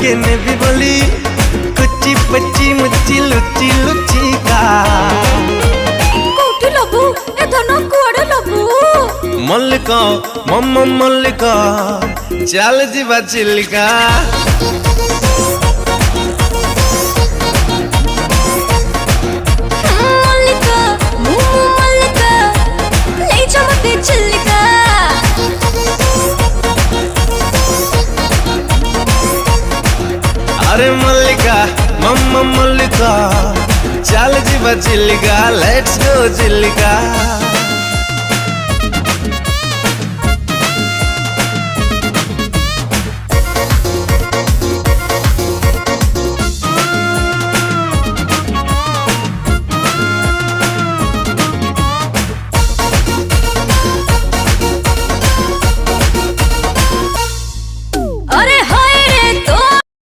केने भी बोली कुची पची मुची लुची लुची का कोठी लबू ए धन कुआडे लबू मल्लिका मम्मा मल्लिका चल जीवा चिल्लिका मल्लिका मुमु मल्लिका ले जा मते चिल्लिका अरे मल्लिका मम्मा मल्लिका चल जीवा चिल्लिका लेट्स गो चिल्लिका।